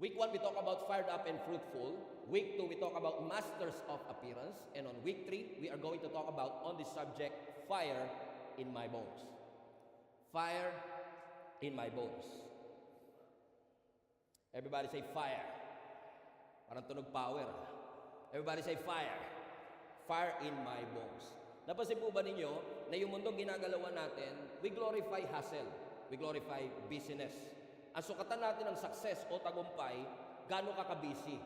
Week 1, we talk about fired up and fruitful. Week 2, we talk about masters of appearance. And on week 3, we are going to talk about on the subject, fire in my bones. Fire in my bones. Everybody say fire. Parang tunog power. Everybody say fire. Fire in my bones. Napansin po ba ninyo na yung mundong ginagalawan natin, we glorify hustle. We glorify business. Ang sukatan natin ng success o tagumpay, gaano ka ka-busy,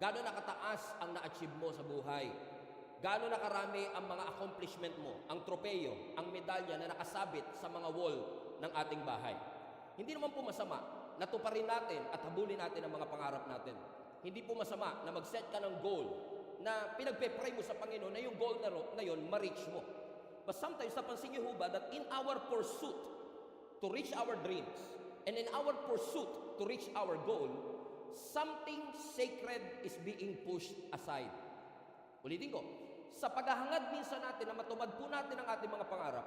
gaano nakataas ang na-achieve mo sa buhay, gaano nakarami ang mga accomplishment mo, ang tropeyo, ang medalya na nakasabit sa mga wall ng ating bahay. Hindi naman po masama na tuparin natin at habulin natin ang mga pangarap natin. Hindi po masama na mag-set ka ng goal na pinagpe-pray mo sa Panginoon na yung goal na yun, ma-reach mo. But sometimes, napansin niyo ba that in our pursuit to reach our dreams, and in our pursuit to reach our goal, something sacred is being pushed aside. Ulitin ko, sa paghahangad minsan natin na matupad po natin ang ating mga pangarap,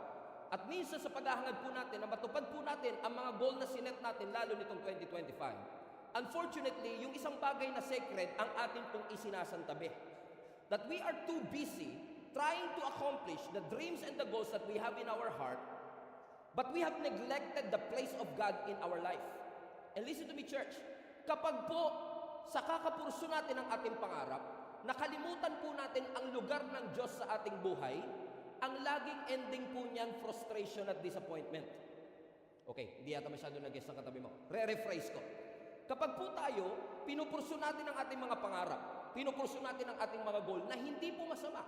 at minsan sa paghahangad po natin na matupad po natin ang mga goal na sinet natin, lalo nitong 2025, unfortunately, yung isang bagay na sacred ang ating pong isinasantabi. That we are too busy trying to accomplish the dreams and the goals that we have in our heart, but we have neglected the place of God in our life. And listen to me, church. Kapag po sa kakapurso natin ang ating pangarap, nakalimutan po natin ang lugar ng Diyos sa ating buhay, ang laging ending po niyan, frustration at disappointment. Okay, hindi yata masyado nag-guess ang katabi mo. Re-rephrase ko. Kapag po tayo, pinupurso natin ang ating mga pangarap, pinupurso natin ang ating mga goal na hindi po masama.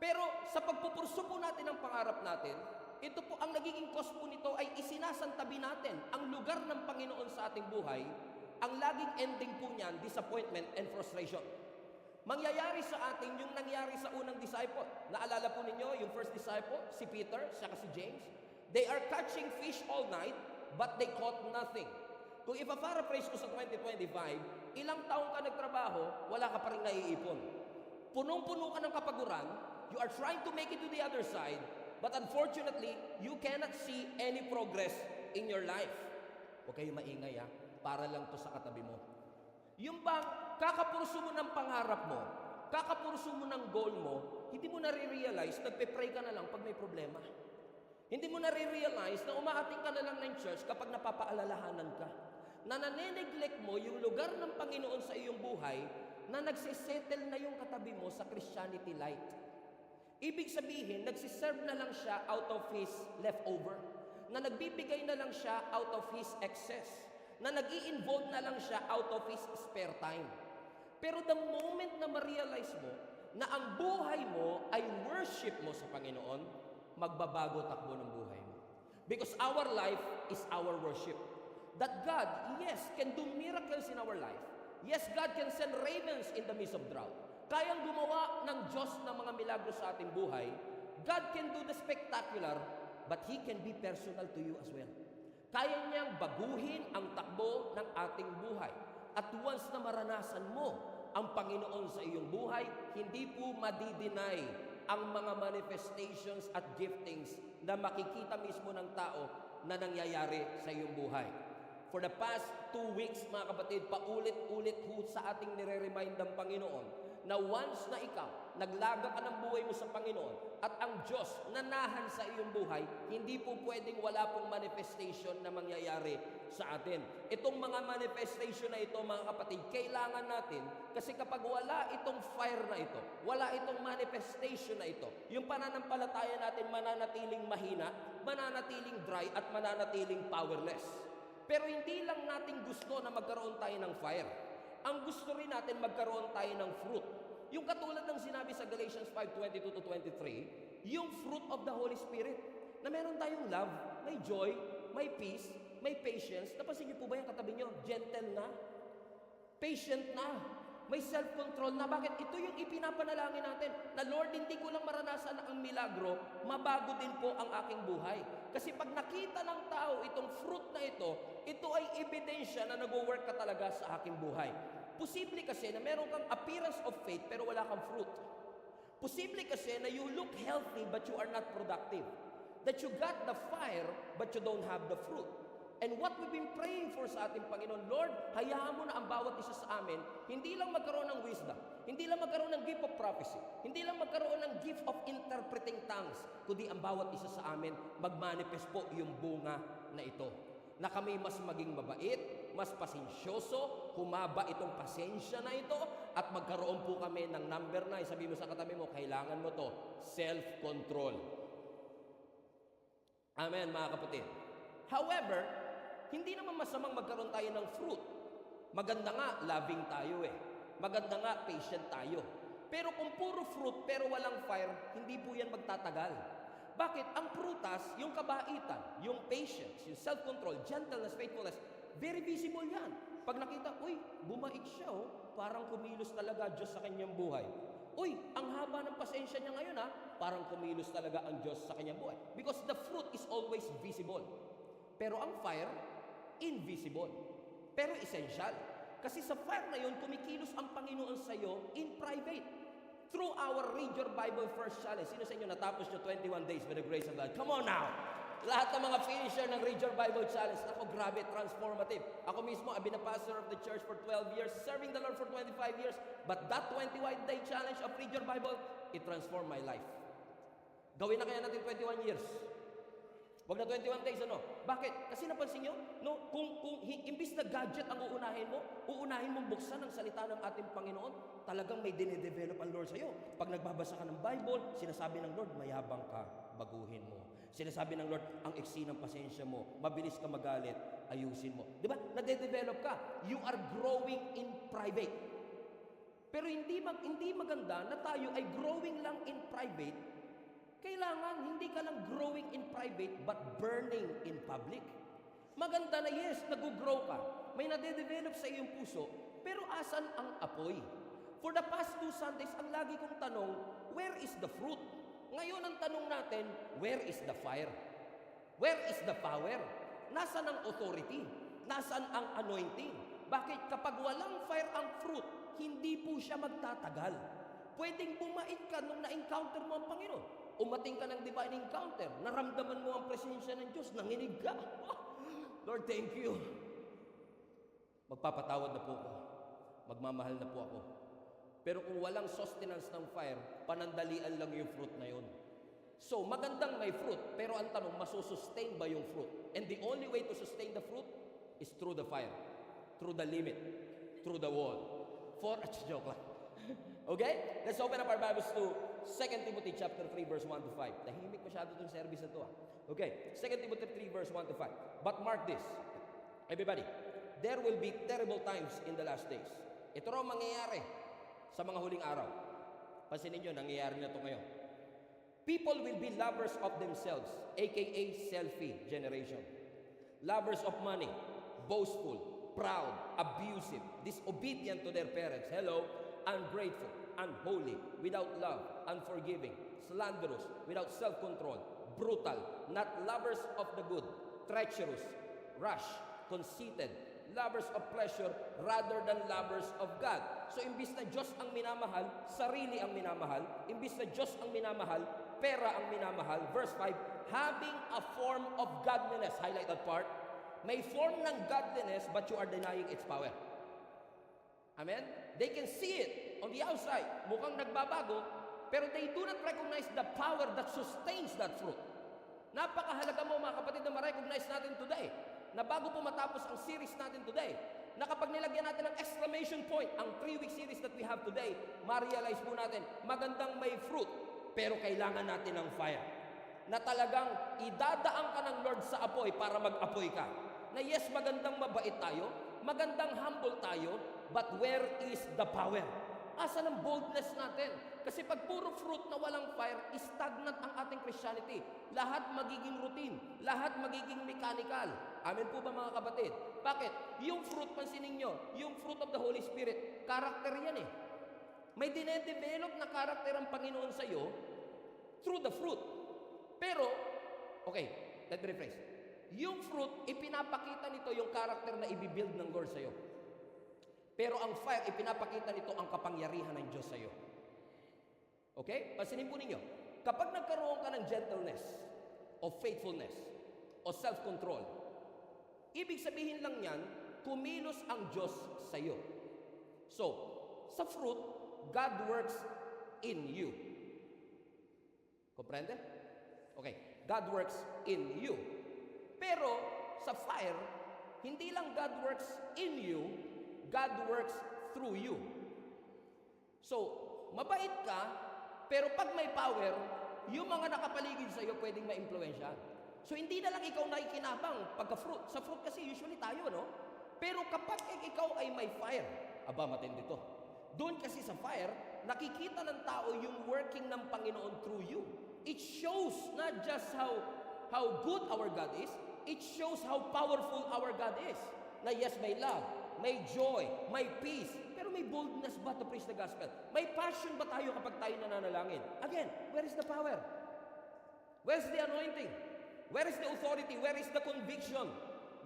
Pero sa pagpupurso po natin ang pangarap natin, ito po ang nagiging cause po nito ay isinasantabi natin ang lugar ng Panginoon sa ating buhay, ang laging ending po niyan, disappointment and frustration. Mangyayari sa atin yung nangyari sa unang disciple. Naalala po ninyo yung first disciple, si Peter, siya si James. They are catching fish all night, but they caught nothing. Kung ipa-paraphrase ko sa 2025, ilang taong ka nagtrabaho, wala ka pa rin naiipon. Punong-puno ka ng kapaguran, you are trying to make it to the other side, but unfortunately, you cannot see any progress in your life. Huwag kayo maingay para lang to sa katabi mo. Yung bang kakapurso mo ng pangarap mo, kakapurso mo ng goal mo, hindi mo nare-realize, nagpe-pray ka na lang pag may problema. Hindi mo nare-realize na umaating ka na lang ng church kapag napapaalalahanan ka. Na naneneglect mo yung lugar ng Panginoon sa iyong buhay, na nagsisettle na yung katabi mo sa Christianity light. Ibig sabihin, nagsiserve na lang siya out of his leftover. Na nagbibigay na lang siya out of his excess. Na nag-i-involve na lang siya out of his spare time. Pero the moment na ma-realize mo na ang buhay mo ay worship mo sa Panginoon, magbabago takbo ng buhay mo. Because our life is our worship. That God, yes, can do miracles in our life. Yes, God can send ravens in the midst of drought. Kayang gumawa ng Diyos ng mga milagro sa ating buhay. God can do the spectacular, but He can be personal to you as well. Kaya niyang baguhin ang takbo ng ating buhay. At once na maranasan mo ang Panginoon sa iyong buhay, hindi po madideny ang mga manifestations at giftings na makikita mismo ng tao na nangyayari sa iyong buhay. For the past 2 weeks, mga kapatid, paulit-ulit sa ating nire-remind ng Panginoon na once na ikaw, naglaga ka ng buhay mo sa Panginoon at ang Diyos nanahan sa iyong buhay, hindi po pwedeng wala pong manifestation na mangyayari sa atin. Itong mga manifestation na ito, mga kapatid, kailangan natin kasi kapag wala itong fire na ito, wala itong manifestation na ito, yung pananampalataya natin mananatiling mahina, mananatiling dry at mananatiling powerless. Pero hindi lang natin gusto na magkaroon tayo ng fire. Ang gusto rin natin magkaroon tayo ng fruit. Yung katulad ng sinabi sa Galatians 5:22-23, yung fruit of the Holy Spirit. Na meron tayong love, may joy, may peace, may patience. Napansin niyo po ba yung katabi niyo? Gentle na, patient na, may self-control na. Bakit? Ito yung ipinapanalangin natin. Na Lord, hindi ko lang maranasan ang milagro, mabago din po ang aking buhay. Kasi pag nakita ng tao itong fruit na ito ay ebidensya na nag-work ka talaga sa aking buhay. Posible kasi na meron kang appearance of faith pero wala kang fruit. Posible kasi na you look healthy but you are not productive. That you got the fire but you don't have the fruit. And what we've been praying for sa ating Panginoon, Lord, hayaan mo na ang bawat isa sa amin, hindi lang magkaroon ng wisdom, hindi lang magkaroon ng gift of prophecy, hindi lang magkaroon ng gift of interpreting tongues, kundi ang bawat isa sa amin, magmanifest po yung bunga na ito. Na kami mas maging mabait, mas pasensyoso, humaba itong pasensya na ito, at magkaroon po kami ng number 9. Sabi mo sa katabi mo, kailangan mo to, self-control. Amen, mga kapatid. However, hindi naman masamang magkaroon tayo ng fruit. Maganda nga, loving tayo eh. Maganda nga, patient tayo. Pero kung puro fruit pero walang fire, hindi po yan magtatagal. Bakit? Ang prutas, yung kabaitan, yung patience, yung self-control, gentleness, faithfulness, very visible yan. Pag nakita, uy, bumait siya oh, parang kumilos talaga Diyos sa kanyang buhay. Uy, ang haba ng pasensya niya ngayon ha, parang kumilos talaga ang Diyos sa kanyang buhay. Because the fruit is always visible. Pero ang fire, invisible. Pero essential. Kasi sa fire na yun, kumikilos ang Panginoon sa iyo in private. Through our Read Your Bible First Challenge. Sino sa inyo natapos nyo 21 days by the grace of God? Come on now! Lahat ng mga finisher ng Read Your Bible Challenge, ako grabe, transformative. Ako mismo, I've been a pastor of the church for 12 years, serving the Lord for 25 years. But that 21-day challenge of Read Your Bible, it transformed my life. Gawin na kaya natin 21 years. Wag na 21 days, ano? Bakit? Kasi napansin nyo, no, kung imbis na gadget ang uunahin mong buksan ang salita ng ating Panginoon, talagang may dinedevelop ang Lord sa'yo. Pag nagbabasa ka ng Bible, sinasabi ng Lord, mayabang ka, baguhin mo. Sinasabi ng Lord, ang iksi ng pasensya mo, mabilis ka magalit, ayusin mo. Di ba? Nade-develop ka. You are growing in private. Pero hindi maganda na tayo ay growing lang in private. Kailangan, hindi ka lang growing in private, but burning in public. Maganda na yes, nag-grow ka. May nade-develop sa iyong puso, pero asan ang apoy? For the past 2 Sundays, ang lagi kong tanong, where is the fruit? Ngayon ang tanong natin, where is the fire? Where is the power? Nasaan ang authority? Nasaan ang anointing? Bakit? Kapag walang fire ang fruit, hindi po siya magtatagal. Pwedeng bumait ka nung na-encounter mo ang Panginoon. Umating ka ng divine encounter, naramdaman mo ang presensya ng Diyos, nanginig ka. Oh, Lord, thank you. Magpapatawad na po ako. Magmamahal na po ako. Pero kung walang sustenance ng fire, panandalian lang yung fruit na yun. So, magandang may fruit, pero ang tanong, masusustain ba yung fruit? And the only way to sustain the fruit is through the fire, through the limit, through the wall. Joke lang. Okay? Let's open up our Bibles to 2 Timothy chapter 3 verse 1 to 5. Tahimik masyado itong service na ito. Okay, 2 Timothy 3 verse 1 to 5. But mark this, everybody, there will be terrible times in the last days. Ito raw mangyayari sa mga huling araw. Pansinin nyo, nangyayari na ito ngayon. People will be lovers of themselves, aka selfie generation. Lovers of money, boastful, proud, abusive, disobedient to their parents. Hello, ungrateful, unholy, without love, unforgiving, slanderous, without self-control, brutal, not lovers of the good, treacherous, rash, conceited, lovers of pleasure rather than lovers of God. So, imbis na Diyos ang minamahal, sarili ang minamahal. Imbis na Diyos ang minamahal, pera ang minamahal. Verse 5, having a form of godliness. Highlight that part. May form ng godliness, but you are denying its power. Amen? They can see it on the outside. Mukhang nagbabago, pero they do not recognize the power that sustains that fruit. Napakahalaga mo mga kapatid na ma-recognize natin today, na bago po matapos ang series natin today, na kapag nilagyan natin ng exclamation point, ang 3-week series that we have today, ma-realize po natin, magandang may fruit, pero kailangan natin ng fire. Na talagang idadaan ka ng Lord sa apoy para mag-apoy ka. Na yes, magandang mabait tayo, magandang humble tayo, but where is the power? Asan ang boldness natin? Kasi pag puro fruit na walang fire, stagnant ang ating Christianity. Lahat magiging routine, lahat magiging mechanical. Amen po ba mga kapatid? Bakit? Yung fruit, pansinin nyo, yung fruit of the Holy Spirit, character yan eh. May dinedevelop na character ang Panginoon sa iyo through the fruit. Pero, okay, let me rephrase. Yung fruit, ipinapakita nito yung character na ibibuild ng Lord sa iyo. Pero ang fire, ipinapakita nito ang kapangyarihan ng Diyos sa iyo. Okay? Pansinin po ninyo, kapag nagkaroon ka ng gentleness, o faithfulness, o self-control, Ibig sabihin lang yan, kumilos ang Diyos sa iyo. So, sa fruit, God works in you. Comprende? Okay, God works in you. Pero sa fire, hindi lang God works in you, God works through you. So, mabait ka, pero pag may power, yung mga nakapaligid sa iyo pwedeng ma-impluwensyahan. So, hindi na lang ikaw nakikinabang pagka-fruit. Sa fruit kasi usually tayo, no? Pero kapag ikaw ay may fire, aba, matindi to. Doon kasi sa fire, nakikita ng tao yung working ng Panginoon through you. It shows not just how good our God is, it shows how powerful our God is. Na yes, may love, may joy, may peace, pero may boldness ba to preach the gospel? May passion ba tayo kapag tayo nananalangin? Again, where is the power? Where is the anointing? Where is the authority? Where is the conviction?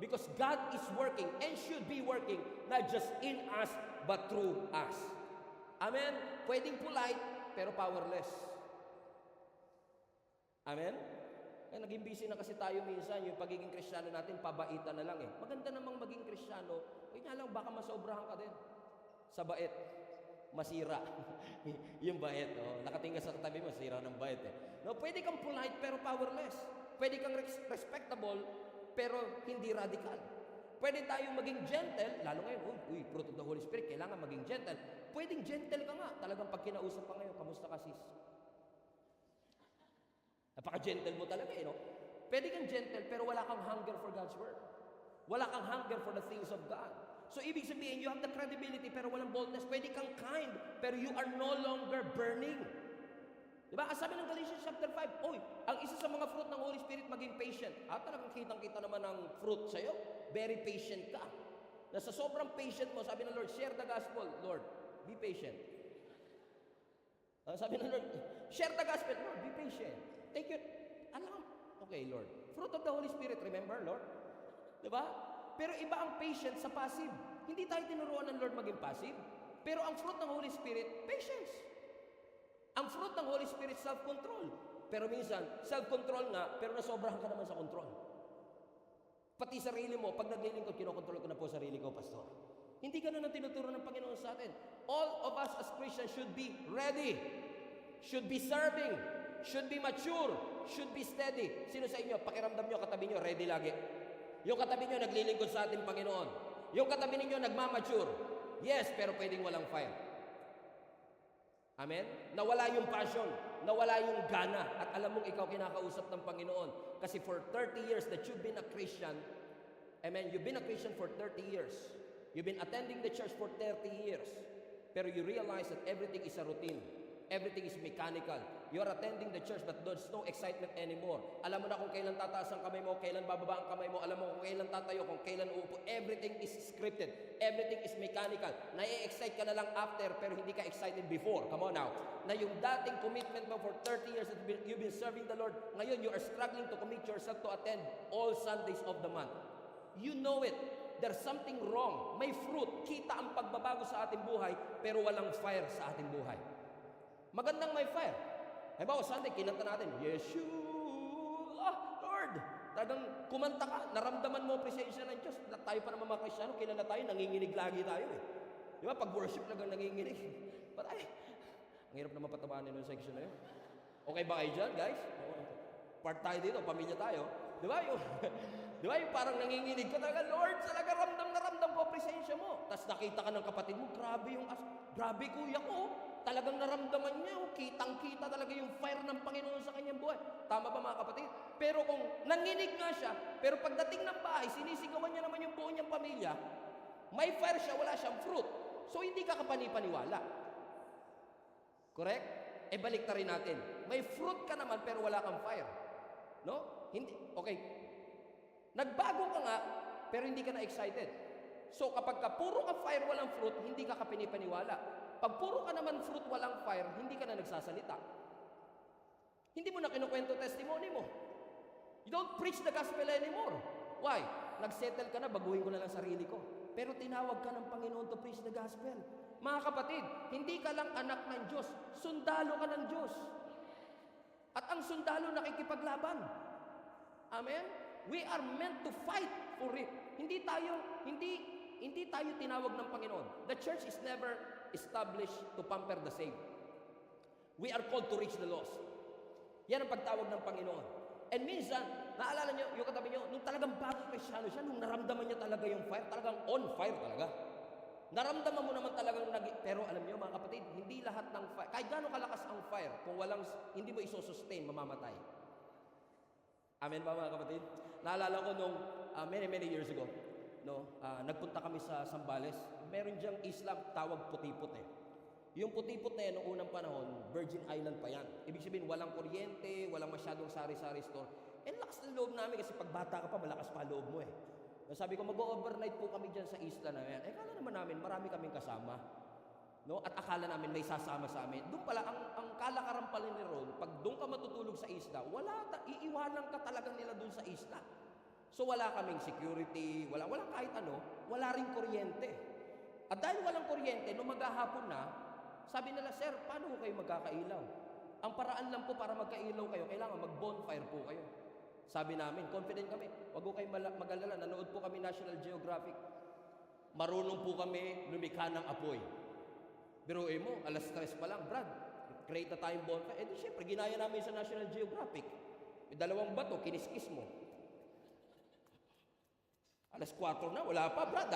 Because God is working and should be working not just in us, but through us. Amen? Pwedeng polite, pero powerless. Amen? Eh, naging busy na kasi tayo minsan, yung pagiging Kristiyano natin, pabaitan na lang eh. Maganda namang maging Kristiyano, yun nga lang, baka masobrahan ka din. Sa bait, masira. Yung bait, oh, nakatingga sa katabi, masira ng bait eh. No, pwede kang polite pero powerless. Pwede kang respectable pero hindi radical. Pwede tayong maging gentle, lalo ngayon, fruit of the Holy Spirit, kailangan maging gentle. Pwedeng gentle ka nga, talagang pag kinausap ka ngayon, kamusta ka sis? Napaka-gentle mo talaga eh, no? Pwede kang gentle pero wala kang hunger for God's Word. Wala kang hunger for the things of God. So, ibig sabihin, you have the credibility pero walang boldness. Pwede kang kind pero you are no longer burning. Diba? Ang sabi ng Galatians chapter 5, ang isa sa mga fruit ng Holy Spirit, maging patient. Talagang kitang-kita naman ang fruit sa'yo. Very patient ka. Na sa sobrang patient mo, sabi ng Lord, share the gospel. Lord, be patient. Sabi ng Lord, share the gospel. Lord, be patient. Take your, okay, Lord. Fruit of the Holy Spirit, remember, Lord? Diba? Pero iba ang patient sa passive. Hindi tayo tinuruan ng Lord maging passive. Pero ang fruit ng Holy Spirit, patience. Ang fruit ng Holy Spirit, self-control. Pero minsan, self-control nga, pero nasobrahan ka naman sa control. Pati sarili mo, pag naglilingkod, kinokontrol ko na po sarili ko, pastor. Hindi ka na tinuturo ng Panginoon sa atin. All of us as Christians should be ready, should be serving, should be mature, should be steady. Sino sa inyo, pakiramdam nyo, katabi nyo, ready lagi? Yung katabi nyo, naglilingkod sa ating Panginoon. Yung katabi ninyo, nagmamature. Yes, pero pwedeng walang fire. Amen? Nawala yung passion, nawala yung gana, at alam mong ikaw kinakausap ng Panginoon. Kasi for 30 years that you've been a Christian, amen, you've been a Christian for 30 years. You've been attending the church for 30 years. Pero you realize that everything is a routine. Everything is mechanical. You are attending the church but there's no excitement anymore. Alam mo na kung kailan tataas ang kamay mo, kailan bababa ang kamay mo, alam mo kung kailan tatayo, kung kailan uupo. Everything is scripted. Everything is mechanical. Nai-excite ka na lang after pero hindi ka excited before. Come on now. Na yung dating commitment mo for 30 years that you've been serving the Lord, ngayon you are struggling to commit yourself to attend all Sundays of the month. You know it. There's something wrong. May fruit. Kita ang pagbabago sa ating buhay pero walang fire sa ating buhay. Magandang may fire. Halimbawa, Sunday, kinanta natin, Yeshua, Lord. Talagang kumanta ka, naramdaman mo presensya ng Diyos. Tayo pa naman mga Kristyano, kilala tayo, nanginginig lagi tayo eh. Di ba? Pag worship lang nanginginig. But ang hirap naman patabanin yung section na yun. Okay ba kayo dyan, guys? Part tayo dito, pamilya tayo. Di ba? Di ba? Yung parang nanginginig ka talaga, Lord, talaga ramdam na ramdam ko presensya mo. Tapos nakita ka ng kapatid mo, grabe kuya ko. Talagang naramdaman niya, kitang-kita talaga yung fire ng Panginoon sa kanyang buhay. Tama ba mga kapatid? Pero kung nanginig nga siya, pero pagdating ng bahay, sinisigawan niya naman yung buo niyang pamilya, may fire siya, wala siyang fruit. So hindi ka kapanipaniwala. Correct? E balik na rin natin. May fruit ka naman pero wala kang fire. No? Hindi. Okay. Nagbago ka nga, pero hindi ka na excited. So kapag ka puro ka fire, walang fruit, hindi ka kapanipaniwala. Pag puro ka naman fruit, walang fire, hindi ka na nagsasalita. Hindi mo na kinukwento testimony mo. You don't preach the gospel anymore. Why? Nagsettle ka na, baguhin ko na lang sarili ko. Pero tinawag ka ng Panginoon to preach the gospel. Mga kapatid, hindi ka lang anak ng Diyos, sundalo ka ng Diyos. At ang sundalo nakikipaglaban. Amen? We are meant to fight for it. hindi tayo tinawag ng Panginoon. The church is never established to pamper the saved. We are called to reach the lost. Yan ang pagtawag ng Panginoon. And minsan, naalala nyo, yung katabi nyo, nung talagang bagong Kristyano siya, nung naramdaman niya talaga yung fire, talagang on fire talaga. Naramdaman mo naman talagang pero alam niyo mga kapatid, hindi lahat ng fire, kahit gaano kalakas ang fire, kung hindi mo isosustain, mamamatay. Amen ba mga kapatid? Naalala ko nung many years ago, nagpunta kami sa Zambales. Meron diyang isla, tawag Putiput eh. Yung Putiput na yan, noong unang panahon, Virgin Island pa yan. Ibig sabihin, walang kuryente, walang masyadong sari-sari store. Lakas ng loob namin kasi pag bata ka pa, malakas pa loob mo eh. Sabi ko, mag-overnight po kami dyan sa isla na yan. Kala naman namin, marami kaming kasama. No? At akala namin may sasama sa amin. Doon pala, ang kalakaran pala ni Ron, pag doon ka matutulog sa isla, iiwanan ka talaga nila doon sa isla. So wala kaming security, wala kahit ano, wala ring kuryente. At dahil walang kuryente, nung maghahapon na, sabi nila, sir, paano ko kayo magkakailaw? Ang paraan lang po para magkailaw kayo, kailangan mag-bonfire po kayo. Sabi namin, confident kami, wag ko kayo mag-alala, nanood po kami National Geographic. Marunong po kami lumikha ng apoy. Biruin mo, alas 3 pa lang, Brad, create a time bonfire. Di syempre, ginaya namin sa National Geographic. May 2 bato, kiniskis mo. Alas 4 na, wala pa, Brad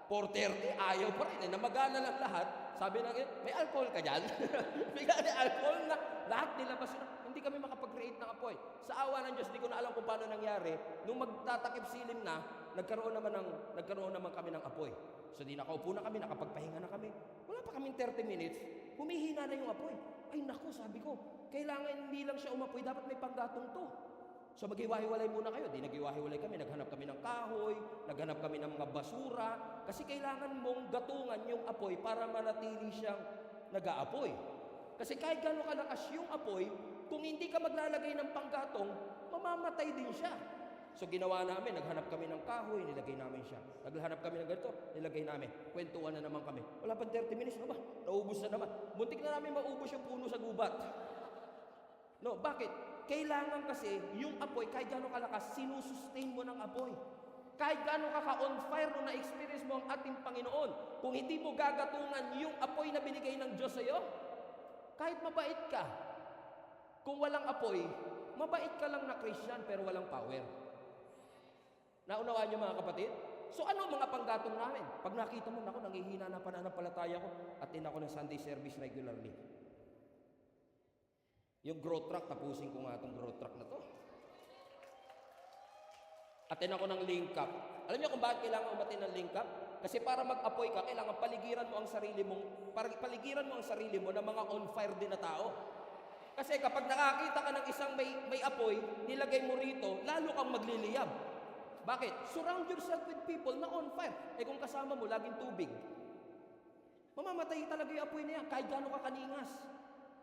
4:30, ayaw pa rin. Namagana lang lahat. Sabi na, may alcohol ka dyan? Bigla na alcohol na. Lahat nilabas na. Hindi kami makapag-create ng apoy. Sa awa ng Diyos, di ko na alam kung paano nangyari. Nung magtatakip silim na, nagkaroon naman kami ng apoy. So di nakaupo na kami, nakapagpahinga na kami. Wala pa kaming 30 minutes, humihina na yung apoy. Ay naku, sabi ko, kailangan hindi lang siya umapoy, dapat may panggatong to. So maghiwa-hiwalay muna kayo. Di naghiwa-hiwalay kami, naghanap kami ng kahoy, naghanap kami ng mga basura, kasi kailangan mong gatungan yung apoy para manatili siyang nag-aapoy. Kasi kahit gano'n kalakas yung apoy, kung hindi ka maglalagay ng panggatong, mamamatay din siya. So ginawa namin, naghanap kami ng kahoy, nilagay namin siya. Naghanap kami ng ganito, nilagay namin. Kwentuhan na naman kami. Wala pang 30 minutes na ba? Naubos na naman. Muntik na namin maubos yung puno sa gubat. No, bakit? Kailangan kasi yung apoy, kahit gano'n kalakas, sinusustain mo ng apoy. Kahit gano'n ka on fire nung na-experience mo ang ating Panginoon, kung hindi mo gagatungan yung apoy na binigay ng Diyos sa'yo, kahit mabait ka, kung walang apoy, mabait ka lang na Christian pero walang power. Naunawaan niyo mga kapatid? So ano ang mga panggatong namin? Pag nakita mo, naku, nangihina na pananampalataya ko, attend ako ng Sunday service regularly. Yung growth track, tapusin ko nga itong growth track na to. Attend ako ng link up. Alam niyo kung bakit kailangan umattend ng link up? Kasi para mag-apoy ka, kailangan paligiran mo ang sarili mo ng mga on fire din na tao. Kasi kapag nakakita ka ng isang may apoy, nilagay mo rito, lalo kang magliliyab. Bakit? Surround yourself with people na on fire. Kung kasama mo, laging tubig. Mamamatay talaga yung apoy na yan, kahit gaano ka kaningas.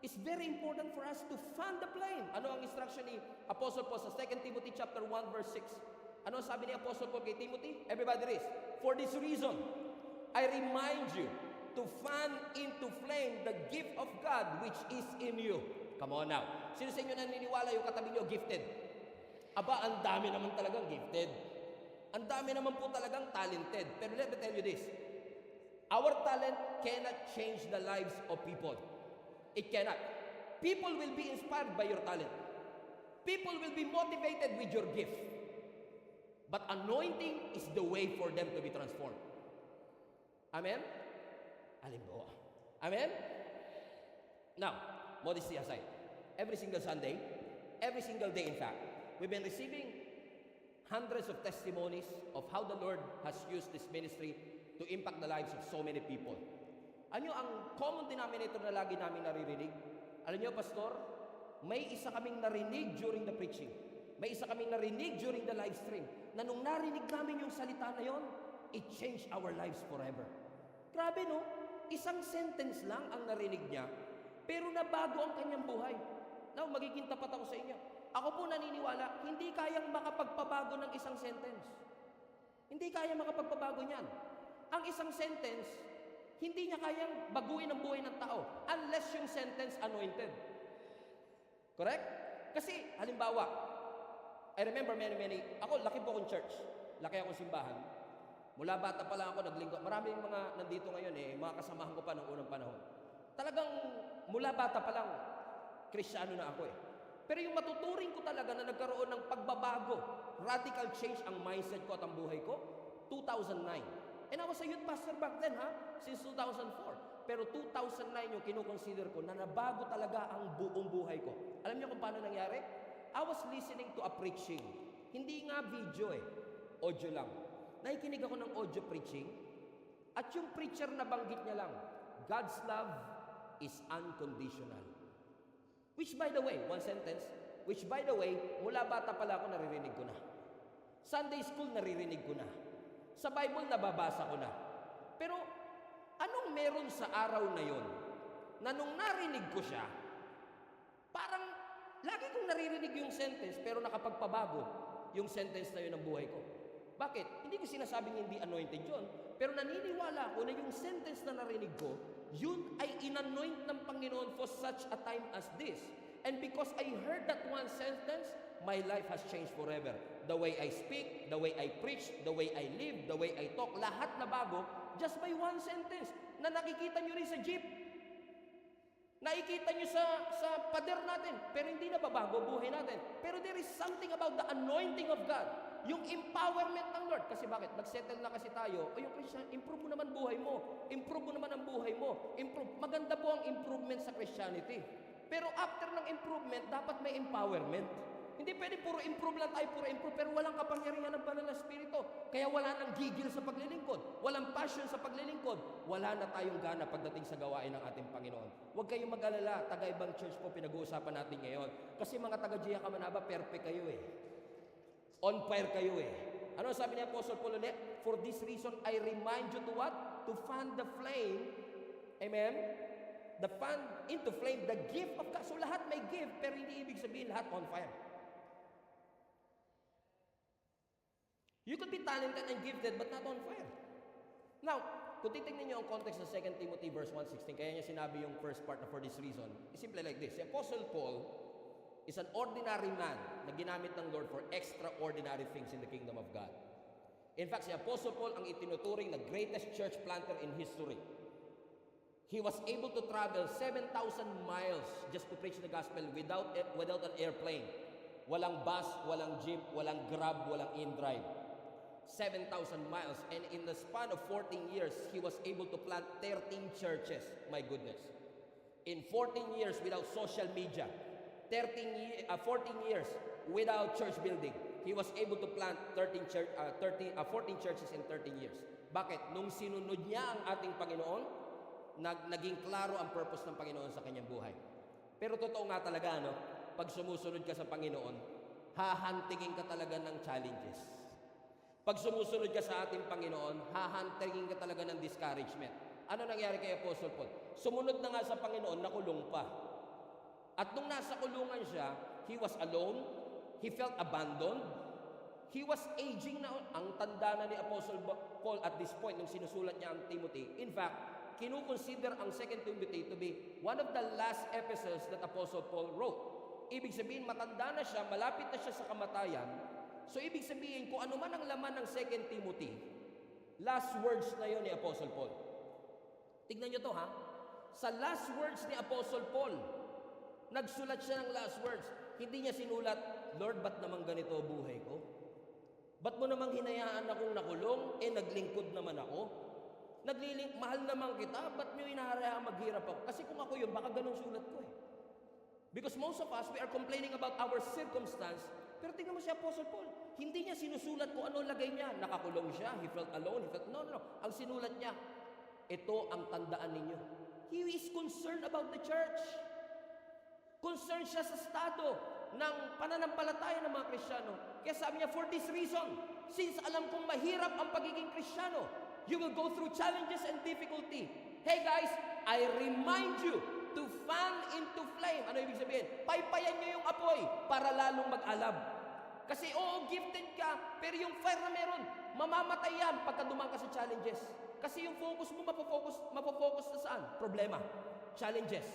It's very important for us to fan the flame. Ano ang instruction ni Apostle Paul sa 2 Timothy chapter 1 verse 6? Ano sabi ni Apostle Paul kay Timothy? Everybody read. For this reason, I remind you to fan into flame the gift of God which is in you. Come on now. Sino sa inyo naniniwala yung katabi nyo gifted? Aba, ang dami naman talagang gifted. Ang dami naman po talagang talented. Pero let me tell you this. Our talent cannot change the lives of people. It cannot. People will be inspired by your talent. People will be motivated with your gift. But anointing is the way for them to be transformed. Amen? Halimbawa. Amen? Now, modesty aside, every single Sunday, every single day in fact, we've been receiving hundreds of testimonies of how the Lord has used this ministry to impact the lives of so many people. Ano ang common denominator na lagi namin naririnig? Alam niyo, Pastor, may isa kaming narinig during the preaching. May isa kaming narinig during the live stream na nung narinig namin yung salita na yon, it changed our lives forever. Grabe no? Isang sentence lang ang narinig niya, pero nabago ang kanyang buhay. Now, magiging tapat ako sa inyo. Ako po naniniwala, hindi kayang makapagpabago ng isang sentence. Hindi kayang makapagpabago niyan. Ang isang sentence, hindi niya kayang baguhin ang buhay ng tao unless yung sentence anointed. Correct? Kasi, halimbawa, I remember ako, laki po akong church. laki akong simbahan. Mula bata pa lang ako naglingkod. Maraming mga nandito ngayon mga kasamahan ko pa noong unang panahon. Talagang mula bata pa lang, Kristiyano na ako Pero yung matuturing ko talaga na nagkaroon ng pagbabago, radical change ang mindset ko at ang buhay ko, 2009. And I was a youth pastor back then, since 2004. Pero 2009 yung kinukonsider ko na nabago talaga ang buong buhay ko. Alam niyo kung paano nangyari? I was listening to a preaching. Hindi nga video audio lang. Nakikinig ako ng audio preaching, at yung preacher na banggit niya lang, God's love is unconditional. Which by the way, one sentence, which by the way, mula bata pala ako naririnig ko na. Sunday school naririnig ko na. Sa Bible nababasa ko na. Pero anong meron sa araw na yon na nung narinig ko siya, parang lagi kong naririnig yung sentence pero nakapagpabago yung sentence na yun ng buhay ko. Bakit? Hindi ko sinasabing hindi anointed yun, pero naniniwala ako na yung sentence na narinig ko, yun ay inanoint ng Panginoon for such a time as this. And because I heard that one sentence, my life has changed forever. The way I speak, the way I preach, the way I live, the way I talk, lahat na bago just by one sentence na nakikita nyo rin sa jeep. Nakikita nyo sa pader natin, pero hindi na babago buhay natin. Pero there is something about the anointing of God. Yung empowerment ng Lord. Kasi bakit? Nag-settle na kasi tayo. O yung Christian, improve mo naman buhay mo. Improve mo naman ang buhay mo. Maganda po ang improvement sa Christianity. Pero after ng improvement, dapat may empowerment. Hindi pwede puro improve lang tayo, puro improve, pero walang kapangyarihan ng banal na Espiritu. Kaya wala nang gigil sa paglilingkod. Walang passion sa paglilingkod. Wala na tayong gana pagdating sa gawain ng ating Panginoon. Huwag kayong mag-alala. Taga-ibang church po pinag-uusapan natin ngayon. Kasi mga taga-Gia Kamanaba, perfect kayo On fire kayo Ano sabi ni Apostle Paul ulit? For this reason, I remind you to what? To fan the flame. Amen? The fan into flame, the gift of God. So lahat may gift, pero hindi ibig sabihin lahat on fire. You could be talented and gifted, but not on fire. Now, kung titignan niyo ang context ng 2 Timothy verse 1:16, kaya niya sinabi yung first part na for this reason, is simply like this. Si Apostle Paul is an ordinary man na ginamit ng Lord for extraordinary things in the kingdom of God. In fact, si Apostle Paul ang itinuturing na greatest church planter in history. He was able to travel 7,000 miles just to preach the gospel without an airplane. Walang bus, walang jeep, walang grab, walang in-drive. 7,000 miles. And in the span of 14 years, he was able to plant 13 churches. My goodness. In 14 years without social media, 14 years without church building, he was able to plant 14 churches in 13 years. Bakit? Nung sinunod niya ang ating Panginoon, naging klaro ang purpose ng Panginoon sa kanyang buhay. Pero totoo nga talaga, pag sumusunod ka sa Panginoon, hahantingin ka talaga ng challenges. Pag sumusunod ka sa ating Panginoon, hahantingin ka talaga ng discouragement. Ano nangyari kay Apostle Paul? Sumunod na nga sa Panginoon, nakulong pa. At nung nasa kulungan siya, he was alone, he felt abandoned, he was aging na, ang tanda na ni Apostle Paul at this point, nung sinusulat niya ang Timothy. In fact, kinukonsider ang 2 Timothy to be one of the last epistles that Apostle Paul wrote. Ibig sabihin, matanda na siya, malapit na siya sa kamatayan. So, ibig sabihin, kung ano man ang laman ng 2 Timothy, last words na yon ni Apostle Paul. Tignan nyo to, Sa last words ni Apostle Paul, nagsulat siya ng last words. Hindi niya sinulat, Lord, ba't naman ganito buhay ko? Ba't mo namang hinayaan akong nakulong? Naglingkod naman ako. Mahal naman kita, ba't nyo inaharayaan maghirap ako? Kasi kung ako yun, baka ganun sulat ko Because most of us, we are complaining about our circumstance, pero tingnan mo si Apostle Paul, hindi niya sinusulat kung ano lagay niya. Nakakulong siya, he felt alone, no. Ang sinulat niya, ito ang tandaan ninyo. He is concerned about the church. Concerned siya sa estado ng pananampalataya ng mga Kristiyano. Kaya sabi niya, for this reason, since alam kong mahirap ang pagiging Kristiyano, you will go through challenges and difficulty. Hey guys, I remind you to fan into flame. Ano ibig sabihin? Paypayan niyo yung apoy para lalong mag-alab. Kasi gifted ka, pero yung fire na meron, mamamatay yan pagka dumaan ka sa challenges. Kasi yung focus mo, mapofocus na saan? Problema. Challenges.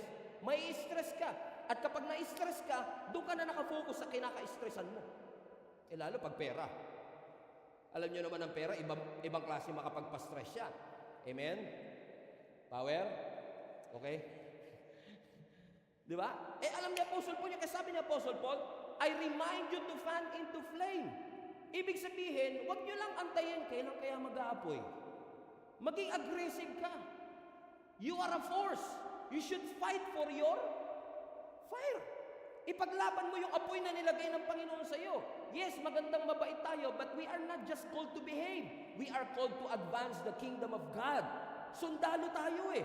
May stress ka. At kapag na-stress ka, doon ka na nakafocus sa kinaka-stressan mo. Lalo pag pera. Alam nyo naman ang pera, ibang klase makapagpa-stress siya. Amen? Power? Okay? Di ba? Alam ni Apostle Paul, kasi sabi ni Apostle Paul, I remind you to fan into flame. Ibig sabihin, huwag nyo lang antayin kailan kaya mag-aapoy. Maging aggressive ka. You are a force. You should fight for your fire. Ipaglaban mo yung apoy na nilagay ng Panginoon sa iyo. Yes, magandang mabait tayo, but we are not just called to behave. We are called to advance the kingdom of God. Sundalo tayo eh.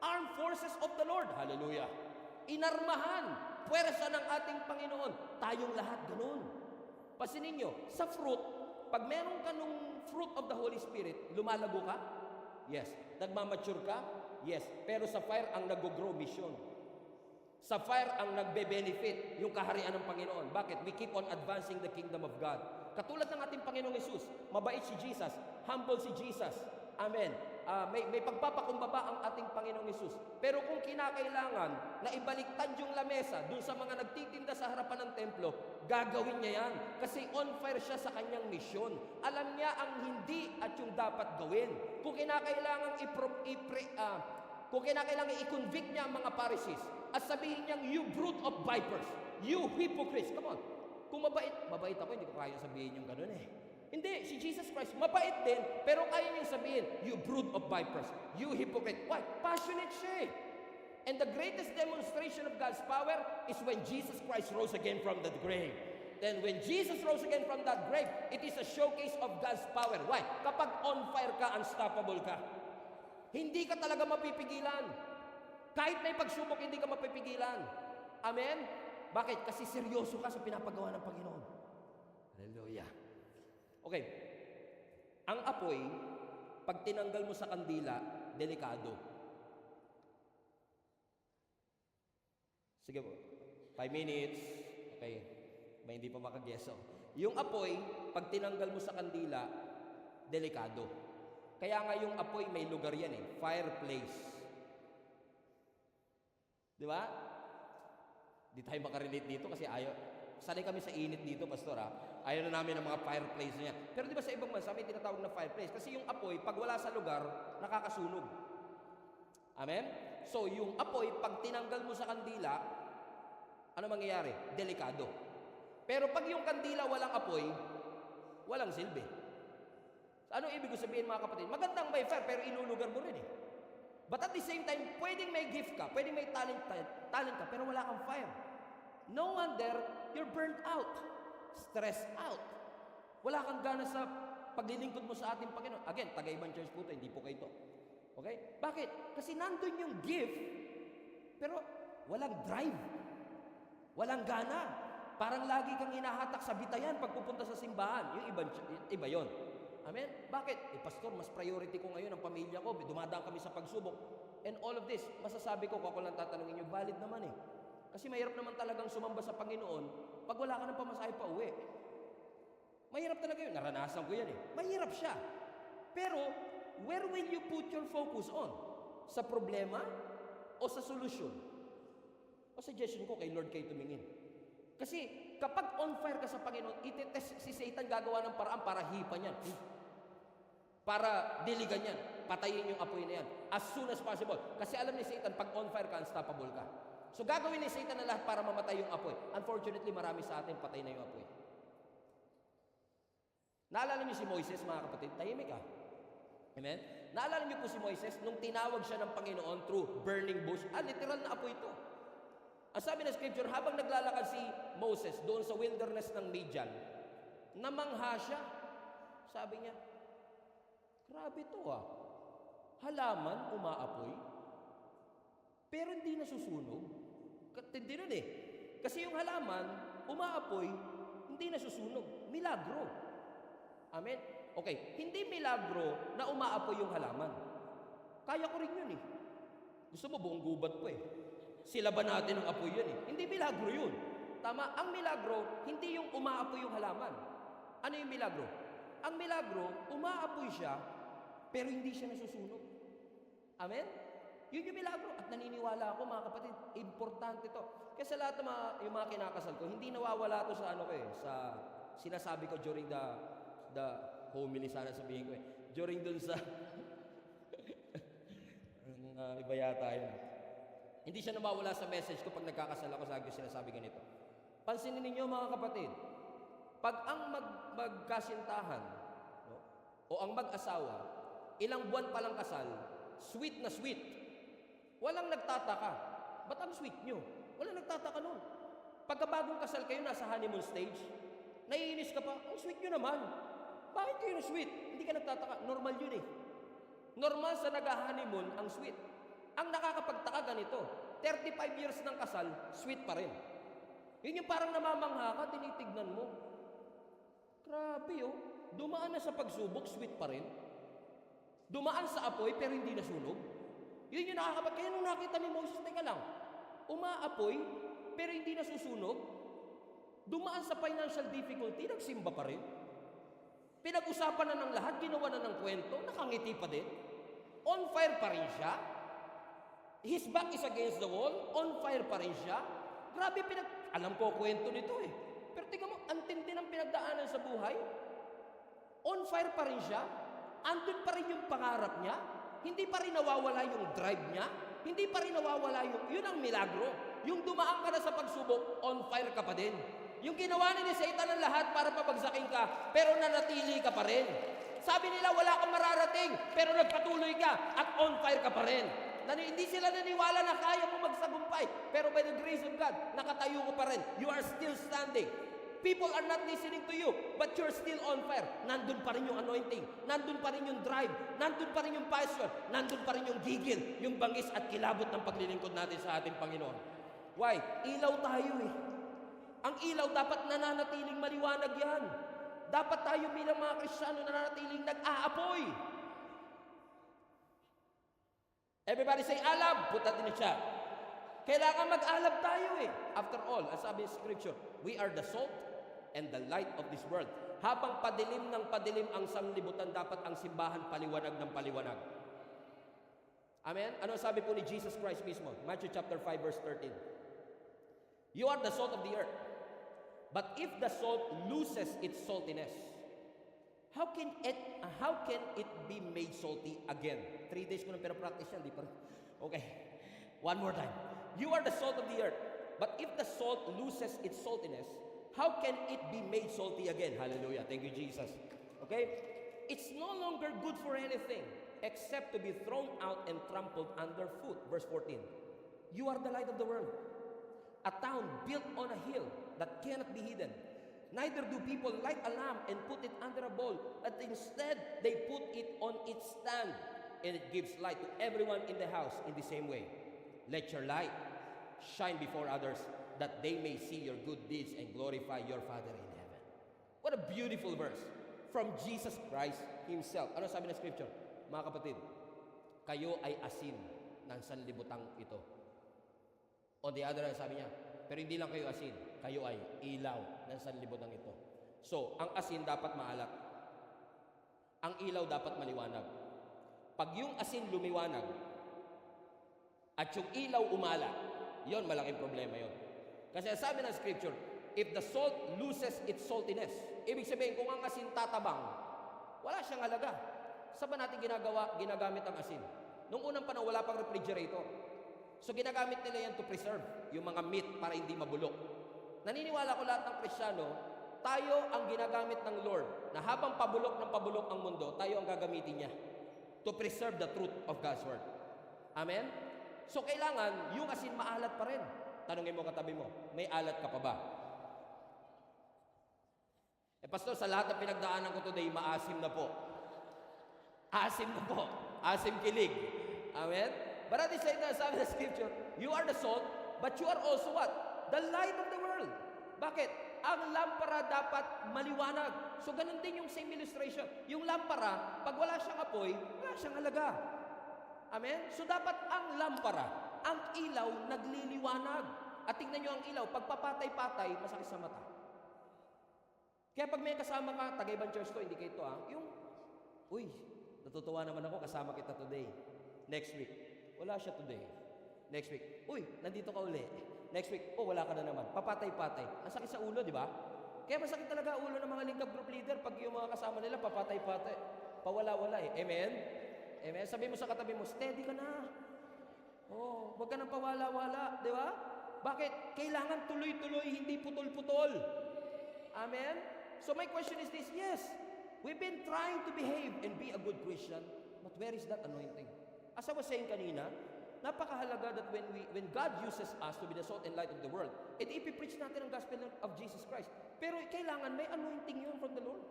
Armed forces of the Lord. Hallelujah. Inarmahan, puwersa ng ating Panginoon. Tayong lahat ganun. Pasinin nyo, sa fruit, pag meron ka nung fruit of the Holy Spirit, lumalago ka? Yes. Nagmamature ka? Yes. Pero sa fire, ang nag-grow mission. Sa fire, ang nagbe-benefit yung kaharian ng Panginoon. Bakit? We keep on advancing the kingdom of God. Katulad ng ating Panginoong Jesus, mabait si Jesus, humble si Jesus. Amen. May pagpapakumbaba ang ating Panginoong Hesus. Pero kung kinakailangan na ibaliktad yung lamesa dun sa mga nagtitinda sa harapan ng templo, gagawin niya yan. Kasi on fire siya sa kanyang misyon. Alam niya ang hindi at yung dapat gawin. Kung kinakailangan i-convict niya ang mga Pharisees at sabihin niyang, you brood of vipers, you hypocrites. Come on. Kung mabait ako, hindi ko kaya sabihin yung ganun eh. Hindi, si Jesus Christ, mabait din, pero kaya niyang sabihin, you brood of vipers, you hypocrite. Why? Passionate siya. And the greatest demonstration of God's power is when Jesus Christ rose again from the grave. Then when Jesus rose again from that grave, it is a showcase of God's power. Why? Kapag on fire ka, unstoppable ka. Hindi ka talaga mapipigilan. Kahit may pagsubok, hindi ka mapipigilan. Amen? Bakit? Kasi seryoso ka sa pinapagawa ng Panginoon. Hallelujah. Okay. Ang apoy, pag tinanggal mo sa kandila, delikado. Sige po. 5 minutes. Okay. May hindi pa makageso. Yung apoy, pag tinanggal mo sa kandila, delikado. Kaya nga yung apoy, may lugar yan eh. Fireplace. Di ba? Di tayo makarelate dito kasi sanay kami sa init dito, pastor ha. Ayaw na namin ng mga fireplace niya. Pero di ba sa ibang bansa may tinatawag na fireplace? Kasi yung apoy, pag wala sa lugar, nakakasunog. Amen? So, yung apoy, pag tinanggal mo sa kandila, ano mangyayari? Delikado. Pero pag yung kandila walang apoy, walang silbi. Ano ibig sabihin mga kapatid? Magandang may fire, pero ilulugar mo rin eh. But at the same time, pwedeng may gift ka, pwedeng may talent ka, pero wala kang fire. No wonder you're burnt out, stressed out. Wala kang gana sa paglilingkod mo sa ating Panginoon. Again, taga-ibang church po ito, hindi po kayo ito. Okay? Bakit? Kasi nandun yung gift, pero walang drive. Walang gana. Parang lagi kang hinahatak sa bitayan pag pupunta sa simbahan. Yung iba yon. Amen? Bakit? Pastor, mas priority ko ngayon ang pamilya ko. Dumadaan kami sa pagsubok. And all of this, masasabi ko, kung ako lang tatanungin nyo, valid naman eh. Kasi mahirap naman talagang sumamba sa Panginoon pag wala ka ng pamasahe pa uwi. Mahirap talaga yun. Naranasan ko yan eh. Mahirap siya. Pero, where will you put your focus on? Sa problema o sa solusyon? O suggestion ko kay Lord kayo tumingin. Kasi kapag on fire ka sa Panginoon, itetest si Satan gagawa ng paraan para hipan yan. Para diligan yan. Patayin yung apoy na yan. As soon as possible. Kasi alam ni Satan, pag on fire ka, unstoppable ka. So gagawin ni Satan na lahat para mamatay yung apoy. Unfortunately, marami sa atin patay na yung apoy. Naalala niyo si Moises, mga kapatid? Tahimik ah. Amen? Naalala niyo po si Moises nung tinawag siya ng Panginoon through burning bush? Literal na apoy ito. Ang sabi ng scripture, habang naglalakad si Moses doon sa wilderness ng Midian, namangha siya. Sabi niya, grabe to ah. Halaman, umaapoy, pero hindi nasusunog. Hindi nun eh. Kasi yung halaman, umaapoy, hindi nasusunog. Milagro. Amen? Okay, hindi milagro na umaapoy yung halaman. Kaya ko rin yun eh. Gusto mo buong gubat po eh. Sila ba natin ang apoy yun eh? Hindi milagro yun. Tama, ang milagro, hindi yung umaapoy yung halaman. Ano yung milagro? Ang milagro, umaapoy siya, pero hindi siya nasusunog. Amen? Yun yung milagro. At naniniwala ako, mga kapatid, importante to. Kasi lahat ng yung mga kinakasal ko, hindi nawawala to sa sa sinasabi ko during the the homily sana sabihin ko eh. During dun sa, iba yata yun. Hindi siya nawawala sa message ko pag nagkakasal ako, sa sinasabi ganito. Pansinin ninyo mga kapatid, pag ang magkasintahan, no, o ang mag-asawa, ilang buwan pa lang kasal, sweet na sweet. Walang nagtataka. Ba't ang sweet nyo? Walang nagtataka nun. Pagkabagong kasal kayo, nasa honeymoon stage, naiinis ka pa, ang sweet nyo naman. Bakit kayo na sweet? Hindi ka nagtataka. Normal yun eh. Normal sa nag-honeymoon ang sweet. Ang nakakapagtaka ganito, 35 years ng kasal, sweet pa rin. Yun yung parang namamangha ka, tinitignan mo. Grabe oh, dumaan na sa pagsubok, sweet pa rin. Dumaan sa apoy, pero hindi nasunog. Yun yung kaya nung nakita ni Moses, teka lang, umaapoy, pero hindi nasusunog. Dumaan sa financial difficulty, nagsimba pa rin. Pinag-usapan na ng lahat, ginawa na ng kwento, nakangiti pa din. On fire pa rin siya. His back is against the wall, on fire pa rin siya. Grabe, alam ko kwento nito eh. Pero tingnan mo, ang tindi ng pinagdaanan sa buhay. On fire pa rin siya. Andun pa rin yung pangarap niya. Hindi pa rin nawawala yung drive niya. Hindi pa rin nawawala yun ang milagro. Yung dumaan ka na sa pagsubok, on fire ka pa din. Yung ginawa ni Satan ang lahat para pabagsakin ka, pero nanatili ka pa rin. Sabi nila, wala kang mararating, pero nagpatuloy ka at on fire ka pa rin. Hindi sila naniwala na kaya mo magsagumpay, pero by the grace of God, nakatayo ko pa rin. You are still standing. People are not listening to you, but you're still on fire. Nandun pa rin yung anointing, nandun pa rin yung drive, nandun pa rin yung passion, nandun pa rin yung gigil, yung bangis at kilabot ng paglilingkod natin sa ating Panginoon. Why? Ilaw tayo eh. Ang ilaw dapat nananatiling maliwanag yan. Dapat tayo bilang mga Kristiyano nananatiling nag-aapoy. Everybody say, alab. Put that in the chat. Kailangan mag-alab tayo eh. After all, as sabi sa Scripture, we are the salt and the light of this world. Habang padilim ng padilim ang sanglibutan, dapat ang simbahan paliwanag ng paliwanag. Amen? Ano sabi po ni Jesus Christ mismo? Matthew chapter 5 verse 13. You are the salt of the earth. But if the salt loses its saltiness, how can it be made salty again? 3 days ko nang pero-practice yan, di pa rin. Okay, one more time. You are the salt of the earth. But if the salt loses its saltiness, how can it be made salty again? Hallelujah. Thank you, Jesus. Okay? It's no longer good for anything except to be thrown out and trampled underfoot. Verse 14. You are the light of the world. A town built on a hill that cannot be hidden. Neither do people light a lamp and put it under a bowl, but instead they put it on its stand, and it gives light to everyone in the house in the same way. Let your light shine before others, that they may see your good deeds and glorify your Father in heaven. What a beautiful verse from Jesus Christ Himself. Ano sabi ng Scripture? Mga kapatid, kayo ay asin ng sanlibutang ito. On the other hand, sabi niya, pero hindi lang kayo asin, kayo ay ilaw ng sanlibutan ito. So, ang asin dapat maalat. Ang ilaw dapat maliwanag. Pag yung asin lumiwanag, at yung ilaw umala, yon malaking problema yon. Kasi sabi ng Scripture, if the salt loses its saltiness, ibig sabihin, kung ang asin tatabang, wala siyang halaga. Saan ba natin ginagamit ang asin? Nung unang panahon, wala pang refrigerator. So ginagamit nila yan to preserve yung mga meat para hindi mabulok. Naniniwala ko lahat ng Kristiyano, tayo ang ginagamit ng Lord na habang pabulok ng pabulok ang mundo, tayo ang gagamitin niya to preserve the truth of God's Word. Amen? So kailangan yung asin maalat pa rin. Tanungin mo katabi mo, may alat ka pa ba? Pastor, sa lahat ng pinagdaanan ko today, maasim na po. Asim na po. Asim kilig. Amen? But at the same time, sabi ng Scripture, you are the salt, but you are also what? The light of the world. Bakit? Ang lampara dapat maliwanag. So, ganun din yung same illustration. Yung lampara, pag wala siyang apoy, wala siyang halaga. Amen? So, dapat ang lampara, ang ilaw, nagliliwanag. At tingnan nyo ang ilaw, pag papatay-patay, masakit sa mata. Kaya pag may kasama ka, taga-ibang church to, hindi kayo ito uy, natutuwa naman ako, kasama kita today. Next week, wala siya today. Next week, uy, nandito ka uli. Next week, wala ka na naman. Papatay-patay. Ang sakit sa ulo, di ba? Kaya masakit talaga ulo ng mga lingkab group leader pag yung mga kasama nila papatay-patay, pawala-wala eh. Amen? Amen? Sabi mo sa katabi mo, steady ka na. Oh, wag ka nang pawala-wala, di ba? Bakit? Kailangan tuloy-tuloy, hindi putol-putol. Amen? So my question is this, yes, we've been trying to behave and be a good Christian, but where is that anointing? As I was saying kanina, napakahalaga that when God uses us to be the salt and light of the world, and ipipreach natin ang gospel of Jesus Christ. Pero kailangan may anointing yun from the Lord.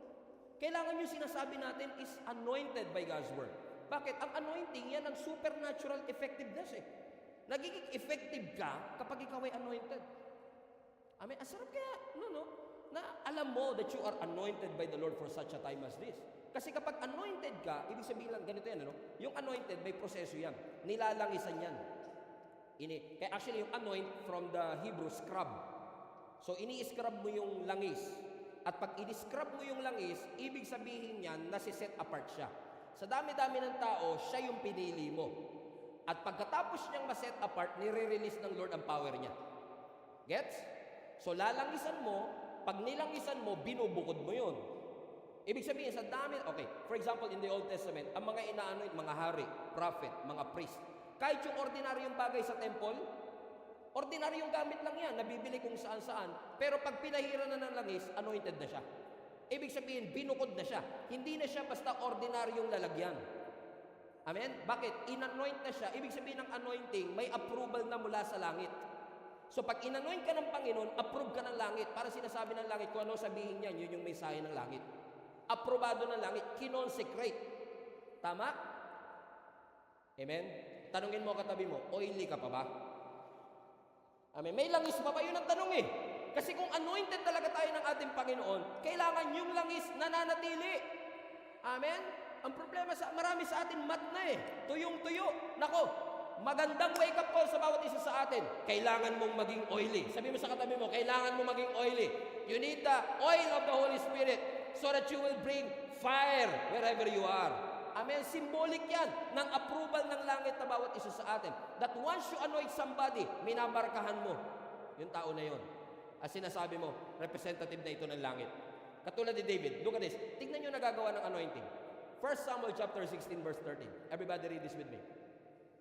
Kailangan yung sinasabi natin is anointed by God's word. Bakit? Ang anointing, yan ang supernatural effectiveness eh. Nagiging effective ka kapag ikaw ay anointed. Amen? Ang sarap kaya, na alam mo that you are anointed by the Lord for such a time as this. Kasi kapag anointed ka, ibig sabihin lang, ganito yan, yung anointed, may proseso yan. Nilalangisan yan. Kaya actually, yung anoint from the Hebrew, scrub. So, ini-scrub mo yung langis. At pag ini-scrub mo yung langis, ibig sabihin yan, nasi-set apart siya. Sa dami-dami ng tao, siya yung pinili mo. At pagkatapos niyang ma-set apart, nire-release ng Lord ang power niya. Gets? So, lalangisan mo, pag nilangisan mo, binubukod mo yun. Ibig sabihin, sa dami, okay, for example, in the Old Testament, ang mga inaanoint, mga hari, prophet, mga priest, kahit yung ordinaryong bagay sa temple, ordinaryong gamit lang yan, nabibili kung saan-saan, pero pag pinahira na ng langis, anointed na siya. Ibig sabihin, binukod na siya. Hindi na siya basta ordinaryong lalagyan. Amen? Bakit? In-anoint na siya. Ibig sabihin ng anointing, may approval na mula sa langit. So pag in-anoint ka ng Panginoon, approve ka ng langit. Para sinasabi ng langit, kung ano sabihin niyan, yun yung mensahe ng langit. Aprobado ng langit, kinonsecrate. Tama? Amen? Tanungin mo katabi mo, oily ka pa ba? Amen? May langis pa ba? Yun ang tanong eh. Kasi kung anointed talaga tayo ng ating Panginoon, kailangan yung langis nananatili. Amen? Ang problema sa marami sa atin, mat na eh. Tuyong-tuyo. Nako, magandang wake-up call sa bawat isa sa atin. Kailangan mong maging oily. Sabi mo sa katabi mo, kailangan mong maging oily. You need the oil of the Holy Spirit so that you will bring fire wherever you are. Amen? Symbolic yan ng approval ng langit na bawat isa sa atin. That once you anoint somebody, minamarkahan mo yung tao na yon. As sinasabi mo, representative na ito ng langit. Katulad ni David. Look at this. Tingnan nyo nagagawa ng anointing. 1 Samuel chapter 16 verse 13. Everybody read this with me.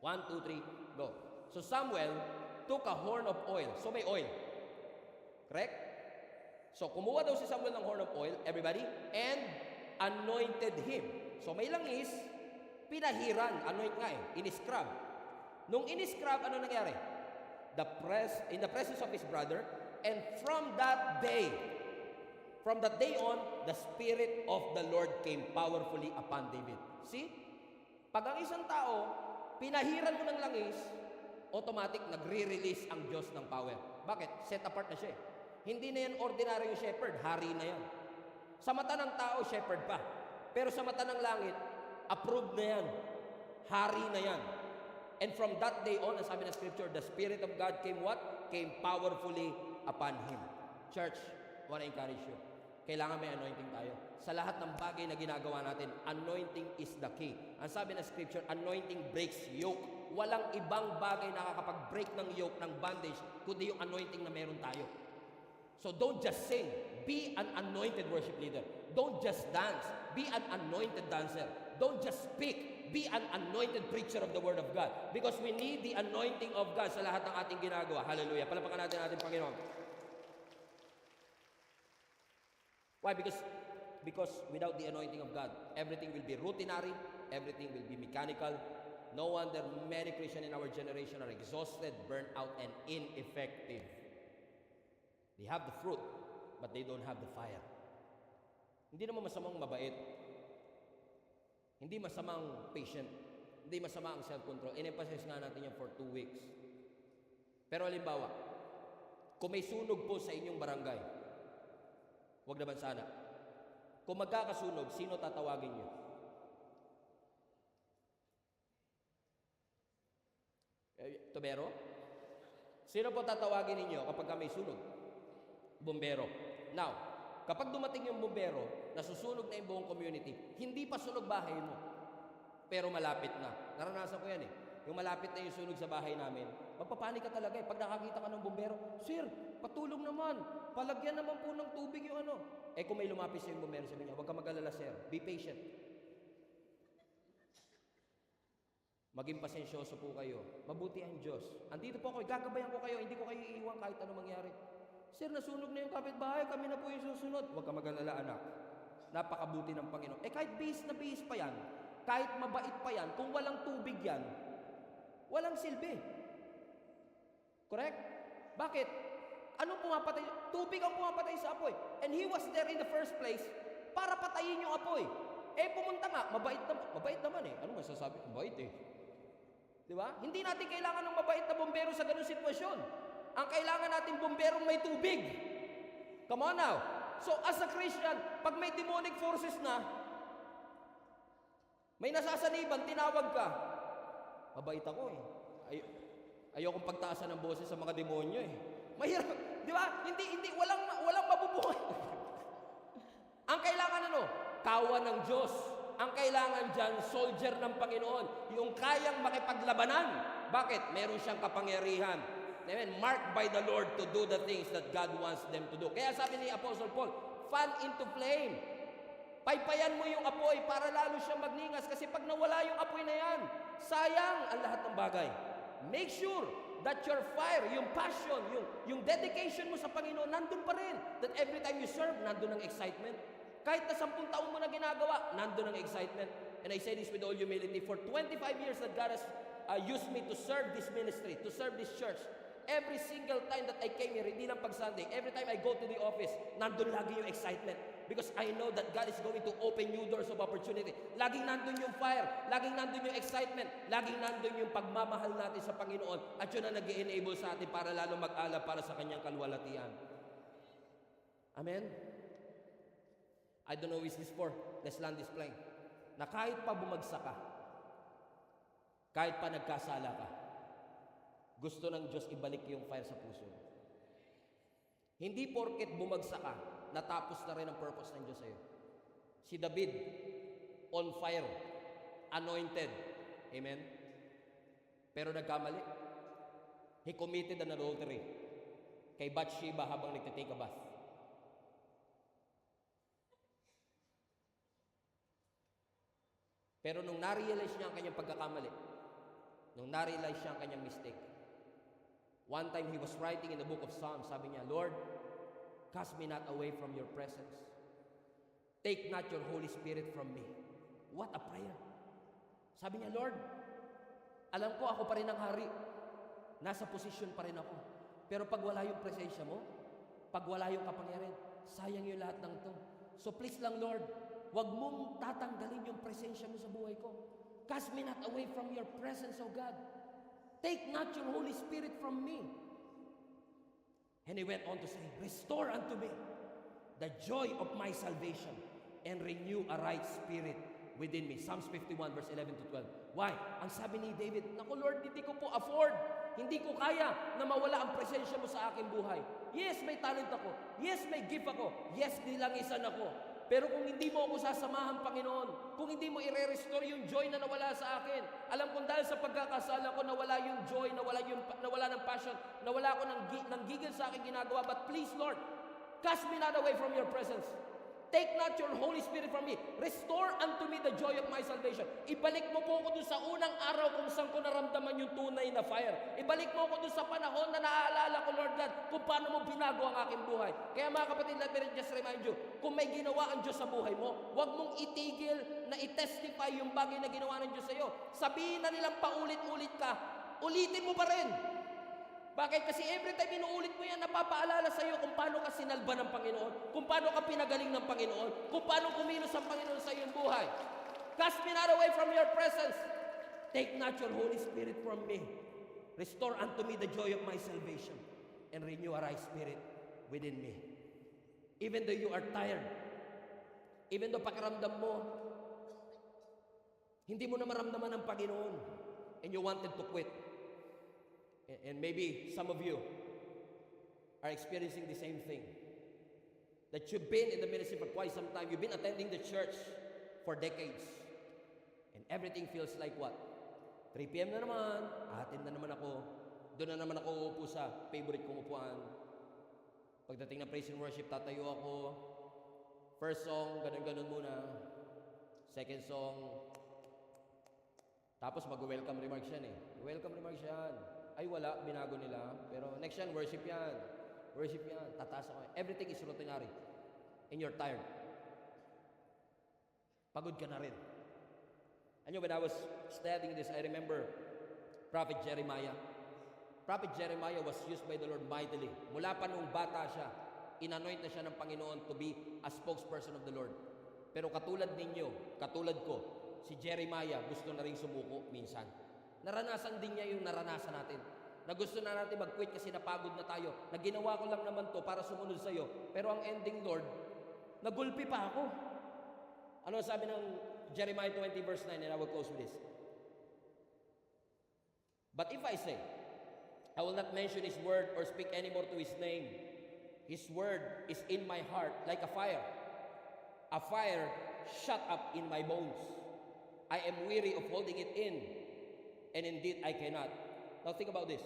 1, 2, 3, go. So Samuel took a horn of oil. So may oil. Correct? So kumuha daw si Samuel ng horn of oil, everybody, and anointed him. So may langis, pinahiran, anoint nga eh, in-scrub. Nung in-scrub, ano nangyari? In the presence of his brother, and from that day on, the Spirit of the Lord came powerfully upon David. See? Pag ang isang tao, pinahiran mo ng langis, automatic nagre-release ang Diyos ng power. Bakit? Set apart na siya eh. Hindi na yan ordinary yung shepherd, hari na yan. Sa mata ng tao, shepherd pa. Pero sa mata ng langit, approved na yan. Hari na yan. And from that day on, ang sabi ng scripture, the Spirit of God came what? Came powerfully upon him. Church, I want to encourage you. Kailangan may anointing tayo. Sa lahat ng bagay na ginagawa natin, anointing is the key. Ang sabi ng scripture, anointing breaks yoke. Walang ibang bagay na nakakapag-break ng yoke, ng bondage, kundi yung anointing na meron tayo. So don't just sing. Be an anointed worship leader. Don't just dance. Be an anointed dancer. Don't just speak. Be an anointed preacher of the Word of God. Because we need the anointing of God sa lahat ng ating ginagawa. Hallelujah. Palapakan natin ating Panginoon. Why? Because without the anointing of God, everything will be routinary, everything will be mechanical. No wonder many Christians in our generation are exhausted, burnt out, and ineffective. They have the fruit, but they don't have the fire. Hindi naman masamang mabait. Hindi masamang patient. Hindi masama ang self-control. In-emphasize nga natin yan for 2 weeks. Pero halimbawa, kung may sunog po sa inyong barangay, wag naman sana. Kung magkakasunog, sino tatawagin nyo? Tubero? Sino po tatawagin ninyo kapag may sunog? Bumbero. Now, kapag dumating yung bumbero, nasusunog na yung buong community, hindi pa sunog bahay mo, pero malapit na. Naranasan ko yan eh. yung malapit na yung sunog sa bahay namin, mapapanik ka talaga eh. Pag nakakita ka ng bumbero, Sir, patulong naman. Palagyan naman po ng tubig yung ano. Eh kung may lumapis yung bumbero, sabi niya, huwag ka mag-alala, sir. Be patient. Maging pasensyoso po kayo. Mabuti ang Diyos. Andito po ako, gagabayan ko kayo, hindi ko kayo iiwan kahit ano mangyari. Sir, nasunog na yung kapitbahay, kami na po yung susunod. Huwag ka mag-alala, anak. Napakabuti ng Panginoon. Eh kahit bihis na bihis pa yan, kahit mabait pa yan, kung walang tubig yan, walang silbi. Correct? Bakit? Anong pumapatay? Tubig ang pumapatay sa apoy. And he was there in the first place para patayin yung apoy. Eh pumunta nga, mabait naman eh. Ano masasabi? Mabait eh. Di ba? Hindi natin kailangan ng mabait na bumbero sa ganung sitwasyon. Ang kailangan natin bumberong may tubig. Come on now. So as a Christian, pag may demonic forces na, may nasasaniban, tinawag ka. Mabait ako eh. Ayokong pagtaasan ng boses sa mga demonyo eh. Mahirap, di ba? Hindi, walang mabubuhay. Ang kailangan ano? Kawan ng Diyos. Ang kailangan dyan, soldier ng Panginoon. Yung kayang makipaglabanan. Bakit? Meron siyang kapangyarihan. Amen. Marked by the Lord to do the things that God wants them to do. Kaya sabi ni Apostle Paul, fan into flame. Paypayan mo yung apoy para lalo siyang magningas. Kasi pag nawala yung apoy na yan, sayang ang lahat ng bagay. Make sure that your fire, yung passion, yung dedication mo sa Panginoon, nandun pa rin. That every time you serve, nandun ang excitement. Kahit na 10 taon mo na ginagawa, nandun ang excitement. And I say this with all humility, for 25 years that God has used me to serve this ministry, to serve this church, every single time that I came here, hindi lang pag Sunday, every time I go to the office, nandun lagi yung excitement. Because I know that God is going to open new doors of opportunity. Laging nandun yung fire, laging nandun yung excitement, laging nandun yung pagmamahal natin sa Panginoon, at yun ang nag-i-enable sa atin para lalo mag-alab para sa kanyang kalwalatian. Amen? I don't know who is this for. Let's land this plane. Na kahit pa bumagsak ka, kahit pa nagkasala ka, gusto ng Diyos ibalik yung fire sa puso. Hindi porket bumagsak ka, natapos na rin ang purpose ng Diyos sa'yo. Si David, on fire, anointed. Amen? Pero nagkamali. He committed an adultery kay Bathsheba habang nagtitake a bath. Pero nung na-realize niya ang kanyang pagkakamali, nung na-realize niya ang kanyang mistake, one time he was writing in the book of Psalms, sabi niya, Lord, cast me not away from your presence. Take not your Holy Spirit from me. What a prayer. Sabi niya, Lord, alam ko ako pa rin ang hari. Nasa posisyon pa rin ako. Pero pag wala yung presensya mo, pag wala yung kapangyarihan, sayang yung lahat ng to. So please lang, Lord, wag mong tatanggalin yung presensya mo sa buhay ko. Cast me not away from your presence, O God. Take not your Holy Spirit from me. And he went on to say, restore unto me the joy of my salvation and renew a right spirit within me. Psalms 51 verse 11 to 12. Why? Ang sabi ni David, naku Lord, hindi ko po afford, hindi ko kaya na mawala ang presensya mo sa aking buhay. Yes, may talent ako. Yes, may gift ako. Yes, nilangisan ako. Pero kung hindi mo ako sasamahan, Panginoon, kung hindi mo i-restore yung joy na nawala sa akin, alam kong dahil sa pagkakasala ko, nawala yung joy, nawala ng passion, nawala ko ng gigil sa aking ginagawa. But please, Lord, cast me not away from your presence. Take not your Holy Spirit from me. Restore unto me the joy of my salvation. Ibalik mo po ako dun sa unang araw kung saan ko naramdaman yung tunay na fire. Ibalik mo ako dun sa panahon na naaalala ko, Lord God, kung paano mo binago ang aking buhay. Kaya mga kapatid, let me just remind you, kung may ginawa ang Diyos sa buhay mo, huwag mong itigil na i-testify yung bagay na ginawa ng Diyos sa iyo. Sabihin na nilang paulit-ulit ka, ulitin mo pa rin. Bakit? Kasi every time inuulit mo yan, napapaalala sa iyo kung paano ka sinalba ng Panginoon, kung paano ka pinagaling ng Panginoon, kung paano kumilos ang Panginoon sa iyong buhay. Cast me not away from your presence. Take not your Holy Spirit from me. Restore unto me the joy of my salvation and renew a right spirit within me. Even though you are tired, even though pakiramdam mo, hindi mo na maramdaman ang Panginoon and you wanted to quit. And maybe some of you are experiencing the same thing. That you've been in the ministry for quite some time. You've been attending the church for decades. And everything feels like what? 3 p.m. na naman, atin na naman ako. Doon na naman ako uupo sa favorite kong upuan. Pagdating ng praise and worship, tatayo ako. First song, ganun-ganun muna. Second song, tapos mag-welcome remarks yan eh. Welcome remarks yan. Ay wala, binago nila. Pero next yan, worship yan. Worship yan. Tataas ako. Everything is routinary. And you're tired. Pagod ka na rin. And when I was studying this, I remember Prophet Jeremiah. Prophet Jeremiah was used by the Lord mightily. Mula pa nung bata siya, inanoint na siya ng Panginoon to be a spokesperson of the Lord. Pero katulad ninyo, katulad ko, si Jeremiah gusto na rin sumuko minsan. Naranasan din niya yung naranasan natin. Na gusto na natin mag-quit kasi napagod na tayo. Na ginawa ko lang naman to para sumunod sa'yo. Pero ang ending, Lord, nagulpi pa ako. Ano sabi ng Jeremiah 20 verse 9, and I will close with this. But if I say, I will not mention His word or speak anymore to His name, His word is in my heart like a fire shut up in my bones. I am weary of holding it in, and indeed I cannot. Now think about this.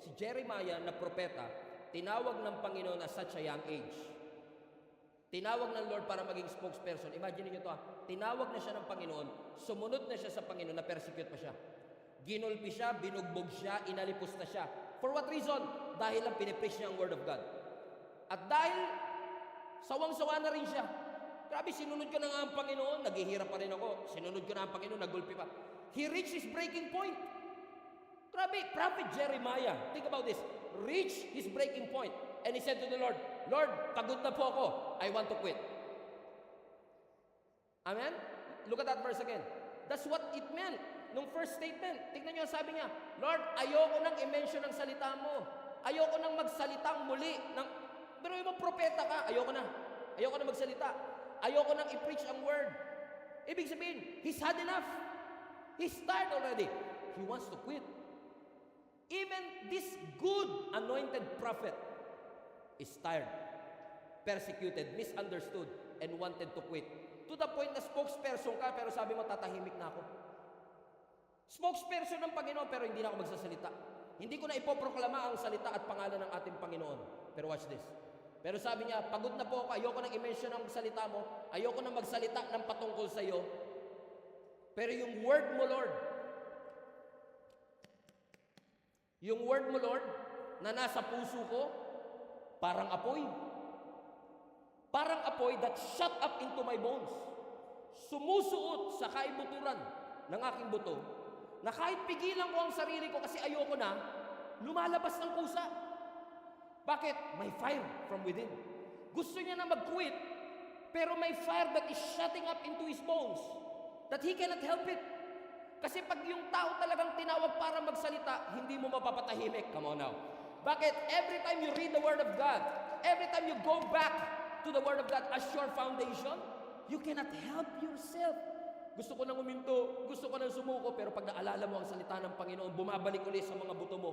Si Jeremiah na propeta, tinawag ng Panginoon at such a young age. Tinawag ng Lord para maging spokesperson. Imagine niyo to tinawag na siya ng Panginoon, sumunod na siya sa Panginoon, na persecute pa siya. Ginulpi siya, binugbog siya, inalipos na siya. For what reason? Dahil lang pinipreach niya ang Word of God. At dahil sawang-sawa na rin siya. Grabe, sinunod ko na nga ang Panginoon, naghihirap pa rin ako. Sinunod ko na ang Panginoon, nagulpi pa. He reached his breaking point. Grabe, Prophet Jeremiah, think about this, reached his breaking point. And he said to the Lord, Lord, pagod na po ako. I want to quit. Amen? Look at that verse again. That's what it meant nung first statement. Tignan nyo, sabi niya, Lord, ayoko nang i-mention ang salita mo. Ayoko nang magsalitang muli. Pero yung propeta ka, ayoko na. Ayoko na magsalita. Ayoko nang i-preach ang word. Ibig sabihin, he's had enough. He's tired already. He wants to quit. Even this good anointed prophet is tired, persecuted, misunderstood, and wanted to quit. To the point na spokesperson ka, pero sabi mo, tatahimik na ako. Spokesperson ng Panginoon, pero hindi na ako magsasalita. Hindi ko na ipoproklama ang salita at pangalan ng ating Panginoon. Pero watch this. Pero sabi niya, pagod na po ako, ayoko nang i-mention ang salita mo, ayoko nang magsalita ng patungkol sa iyo. Pero yung word mo, Lord, na nasa puso ko, parang apoy. Parang apoy that shut up into my bones. Sumusuot sa kaibuturan ng aking buto, na kahit pigilan ko ang sarili ko kasi ayoko na, lumalabas ng kusa. Bakit? May fire from within. Gusto niya na mag-quit, pero may fire that is shutting up into his bones, that he cannot help it. Kasi pag yung tao talagang tinawag para magsalita, hindi mo mapapatahimik. Come on now. Bakit? Every time you read the Word of God, every time you go back to the Word of God as your foundation, you cannot help yourself. Gusto ko nang uminto, gusto ko nang sumuko, pero pag naalala mo ang salita ng Panginoon, bumabalik ulit sa mga buto mo.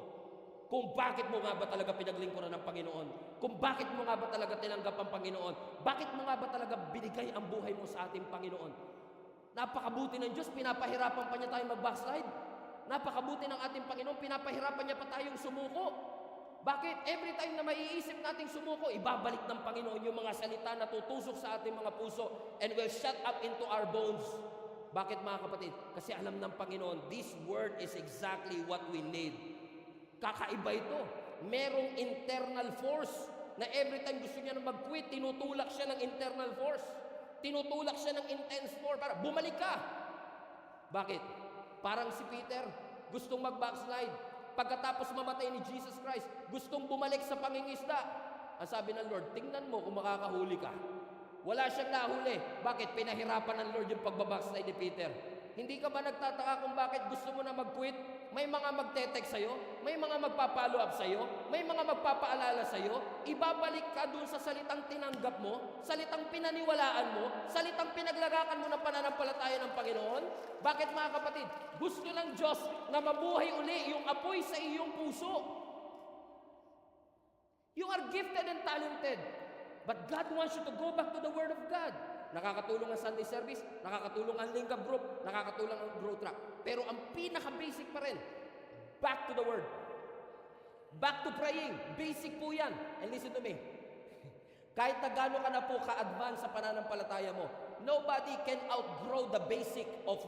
Kung bakit mo nga ba talaga pinaglingkuran ng Panginoon? Kung bakit mo nga ba talaga tinanggap ang Panginoon? Bakit mo nga ba talaga binigay ang buhay mo sa ating Panginoon? Napakabuti ng Diyos, pinapahirapan pa niya tayong mag-backslide. Napakabuti ng ating Panginoon, pinapahirapan niya pa tayong sumuko. Bakit? Every time na maiisip nating sumuko, ibabalik ng Panginoon yung mga salita na tutusok sa ating mga puso and will shut up into our bones. Bakit mga kapatid? Kasi alam ng Panginoon, this word is exactly what we need. Kakaiba ito. Merong internal force na every time gusto niya na mag-quit, tinutulak siya ng internal force. Tinutulak siya ng intense force para bumalik ka. Bakit? Parang si Peter, gustong mag-backslide. Pagkatapos mamatay ni Jesus Christ, gustong bumalik sa pangingisda. Ang sabi ng Lord, tingnan mo kung makakahuli ka. Wala siyang nahuli. Bakit? Pinahirapan ng Lord yung pagbabackslide ni Peter. Hindi ka ba nagtataka kung bakit gusto mo na mag-quit? May mga magte-text sa'yo, may mga magpa-follow up sa'yo, may mga magpapaalala sa'yo, ibabalik ka dun sa salitang tinanggap mo, salitang pinaniwalaan mo, salitang pinaglagakan mo ng pananampalataya ng Panginoon. Bakit mga kapatid? Gusto ng Diyos na mabuhay uli yung apoy sa iyong puso. You are gifted and talented, but God wants you to go back to the Word of God. nakakatulong ang Sunday service, nakakatulong ang link up group, nakakatulong ang grow track. Pero ang pinaka-basic pa rin, back to the Word. Back to praying. Basic po yan. And listen to me. Kahit na gaano ka na po ka-advance sa pananampalataya mo, nobody can outgrow the basic of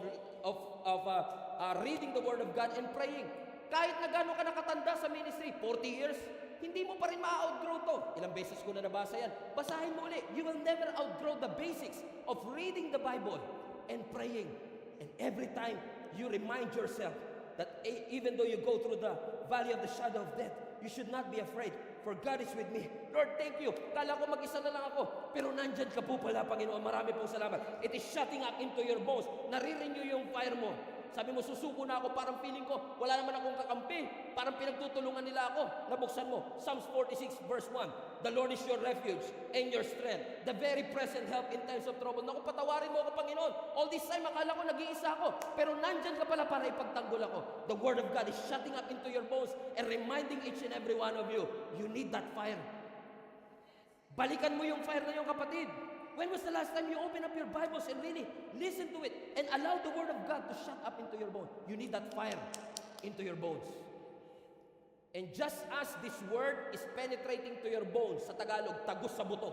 reading the Word of God and praying. Kahit na gaano ka nakatanda sa ministry, 40 years, hindi mo pa rin ma-outgrow to. Ilang beses ko na nabasa yan. Basahin mo ulit. You will never outgrow the basics of reading the Bible and praying. And every time you remind yourself that even though you go through the valley of the shadow of death, you should not be afraid, for God is with me. Lord, thank you. Kala ko mag-isa na lang ako, pero nandyan ka po pala, Panginoon. Marami pong salamat. It is shutting up into your bones. Nare-renew yung fire mo. Sabi mo, susuko na ako, parang feeling ko, wala naman akong kakampi. Parang pinagtutulungan nila ako. Nabuksan mo, Psalms 46 verse 1. The Lord is your refuge and your strength, the very present help in times of trouble. Naku, patawarin mo ako, Panginoon. All this time, akala ko nag-iisa ako. Pero nandyan ka pala para ipagtanggol ako. The Word of God is shutting up into your bones and reminding each and every one of you, you need that fire. Balikan mo yung fire na yung kapatid. When was the last time you open up your Bibles and really listen to it and allow the Word of God to shut up into your bones? You need that fire into your bones. And just as this Word is penetrating to your bones, sa Tagalog, tagus sa buto,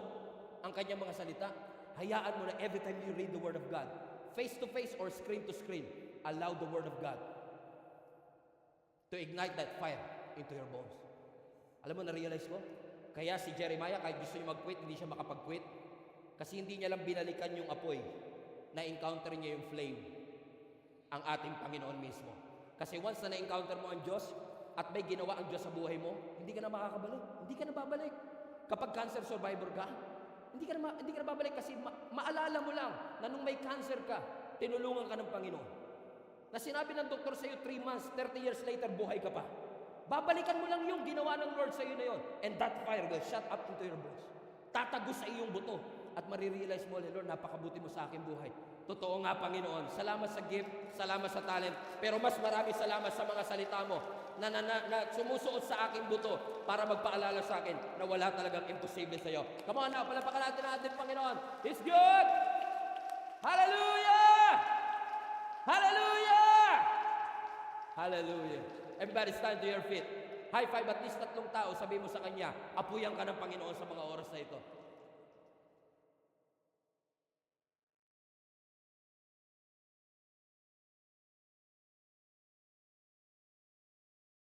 ang kanyang mga salita, hayaan mo na every time you read the Word of God, face to face or screen to screen, allow the Word of God to ignite that fire into your bones. Alam mo, na-realize ko, kaya si Jeremiah, kahit gusto niya mag-quit, hindi siya makapag-quit. Kasi hindi niya lang binalikan yung apoy, na-encounter niya yung flame, ang ating Panginoon mismo. Kasi once na na-encounter mo ang Diyos, at may ginawa ang Diyos sa buhay mo, hindi ka na makakabalik. Hindi ka na babalik. Kapag cancer survivor ka, hindi ka na babalik kasi maalala mo lang na nung may cancer ka, tinulungan ka ng Panginoon. Na sinabi ng doktor sa iyo, 3 months, 30 years later, buhay ka pa. Babalikan mo lang yung ginawa ng Lord sa iyo na yun. And that fire will shut up into your bones. Tatagos sa iyong buto. At marirealize mo, Lord, napakabuti mo sa aking buhay. Totoo nga, Panginoon. Salamat sa gift, salamat sa talent. Pero mas marami salamat sa mga salita mo na sumusuot sa aking buto para magpaalala sa akin na wala talagang imposible sa iyo. Come on now, palapakan natin ang ating Panginoon. He's good! Hallelujah! Hallelujah! Hallelujah! Everybody stand to your feet. High five at least 3 tao. Sabihin mo sa kanya, apuyan ka ng Panginoon sa mga oras na ito.